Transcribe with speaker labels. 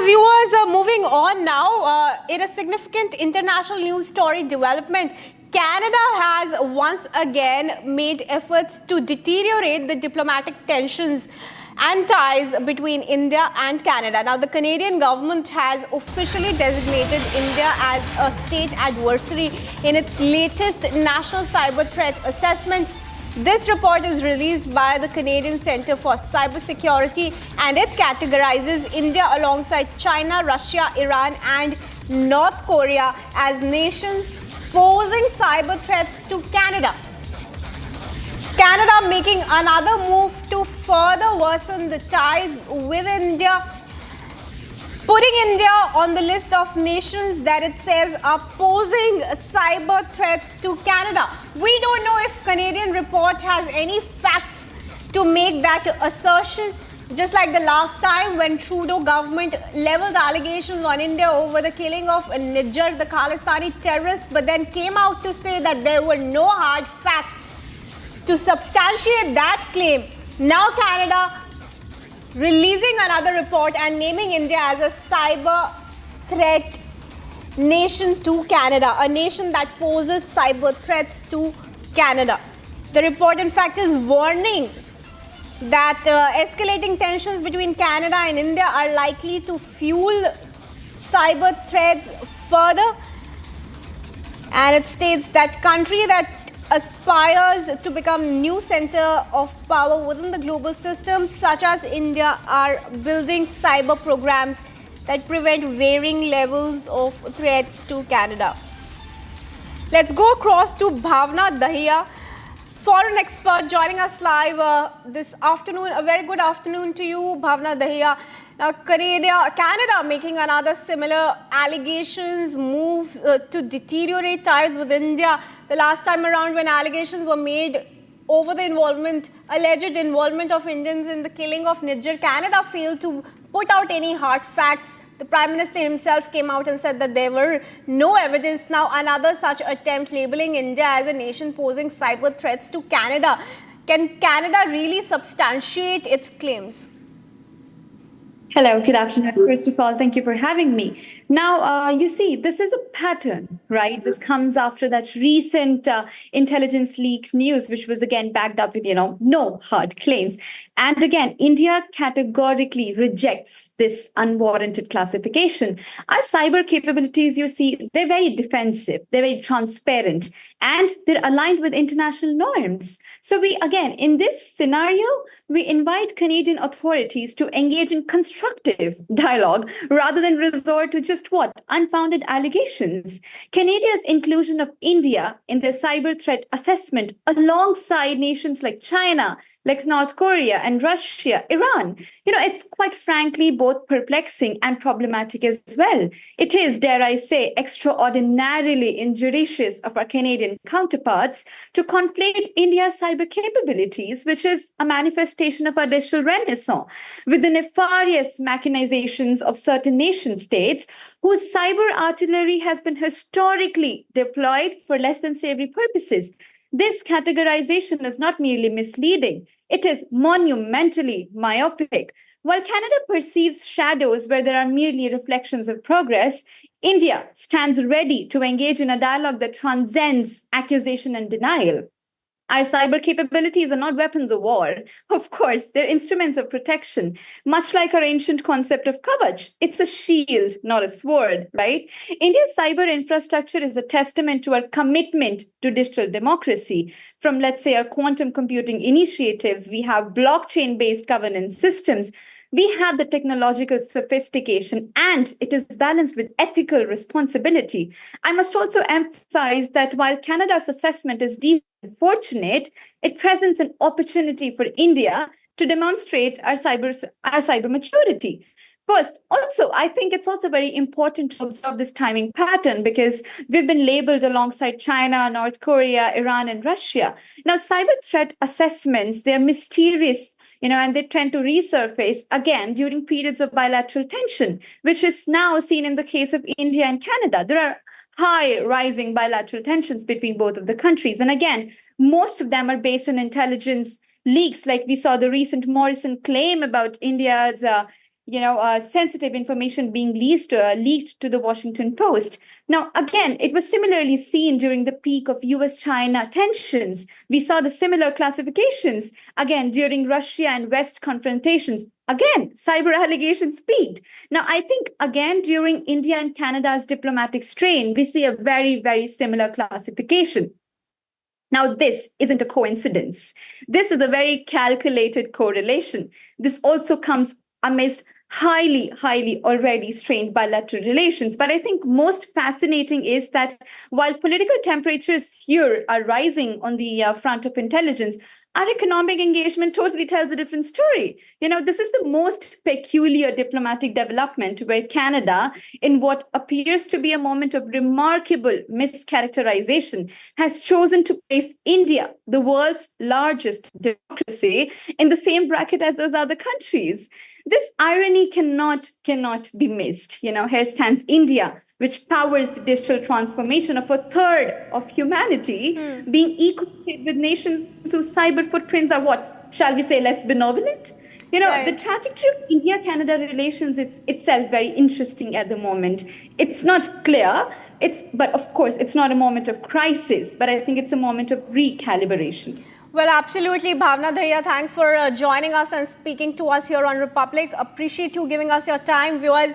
Speaker 1: Viewers, moving on now, in a significant international news story development, Canada has once again made efforts to deteriorate the diplomatic tensions and ties between India and Canada. Now, the Canadian government has officially designated India as a state adversary in its latest national cyber threat assessment. This report is released by the Canadian Centre for Cybersecurity, and it categorizes India alongside China, Russia, Iran and North Korea as nations posing cyber threats to Canada. Canada making another move to further worsen the ties with India, putting India on the list of nations that it says are posing cyber threats to Canada. We don't know if Canadian report has any facts to make that assertion. Just like the last time when Trudeau government leveled allegations on India over the killing of Niger, the Khalistani terrorist, but then came out to say that there were no hard facts to substantiate that claim. Now Canada releasing another report and naming India as a cyber threat nation to Canada, a nation that poses cyber threats to Canada. The report, in fact, is warning that escalating tensions between Canada and India are likely to fuel cyber threats further. And it states that country that aspires to become new center of power within the global system, such as India, are building cyber programs that prevent varying levels of threat to Canada. Let's go across to Bhavna Dahiya, foreign expert joining us live this afternoon. A very good afternoon to you, Bhavna Dahiya. Now, Canada making another similar allegations, moves to deteriorate ties with India. The last time around when allegations were made over the alleged involvement of Indians in the killing of Niger, Canada failed to put out any hard facts. The Prime Minister himself came out and said that there were no evidence. Now, another such attempt labeling India as a nation posing cyber threats to Canada. Can Canada really substantiate its claims?
Speaker 2: Hello, good afternoon. First of all, thank you for having me. Now, you see, this is a pattern, right? This comes after that recent intelligence leak news, which was again backed up with, no hard claims. And again, India categorically rejects this unwarranted classification. Our cyber capabilities, you see, they're very defensive, they're very transparent, and they're aligned with international norms. So again, in this scenario, we invite Canadian authorities to engage in constructive dialogue rather than resort to just unfounded allegations. Canada's inclusion of India in their cyber threat assessment alongside nations like China, like North Korea and Russia, Iran, it's quite frankly both perplexing and problematic as well. It is, dare I say, extraordinarily injudicious of our Canadian counterparts to conflate India's cyber capabilities, which is a manifestation of our digital renaissance, with the nefarious machinations of certain nation states whose cyber artillery has been historically deployed for less than savory purposes. This categorization is not merely misleading, it is monumentally myopic. While Canada perceives shadows where there are merely reflections of progress, India stands ready to engage in a dialogue that transcends accusation and denial. Our cyber capabilities are not weapons of war. Of course, they're instruments of protection, much like our ancient concept of kavach. It's a shield, not a sword, right? India's cyber infrastructure is a testament to our commitment to digital democracy. From, let's say, our quantum computing initiatives, we have blockchain-based governance systems. We have the technological sophistication, and it is balanced with ethical responsibility. I must also emphasize that while Canada's assessment is deemed fortunate, it presents an opportunity for India to demonstrate our cyber maturity. First, also, I think it's also very important to observe this timing pattern because we've been labeled alongside China, North Korea, Iran, and Russia. Now, cyber threat assessments, they're mysterious, and they tend to resurface again during periods of bilateral tension, which is now seen in the case of India and Canada. There are high rising bilateral tensions between both of the countries. And again, most of them are based on intelligence leaks, like we saw the recent Morrison claim about India's sensitive information being leaked to the Washington Post. Now, again, it was similarly seen during the peak of US-China tensions. We saw the similar classifications, again, during Russia and West confrontations. Again, cyber allegations peaked. Now, I think, again, during India and Canada's diplomatic strain, we see a very, very similar classification. Now, this isn't a coincidence. This is a very calculated correlation. This also comes amidst highly, highly already strained bilateral relations. But I think most fascinating is that while political temperatures here are rising on the front of intelligence, our economic engagement totally tells a different story. This is the most peculiar diplomatic development where Canada, in what appears to be a moment of remarkable mischaracterization, has chosen to place India, the world's largest democracy, in the same bracket as those other countries. This irony cannot be missed. Here stands India, which powers the digital transformation of a third of humanity, being equated with nations whose cyber footprints are what, shall we say, less benevolent?
Speaker 1: Right.
Speaker 2: The trajectory of India-Canada relations is itself very interesting at the moment. It's not clear. But of course, it's not a moment of crisis, but I think it's a moment of recalibration.
Speaker 1: Well, absolutely, Bhavna Dahiya, thanks for joining us and speaking to us here on Republic. Appreciate you giving us your time. Viewers,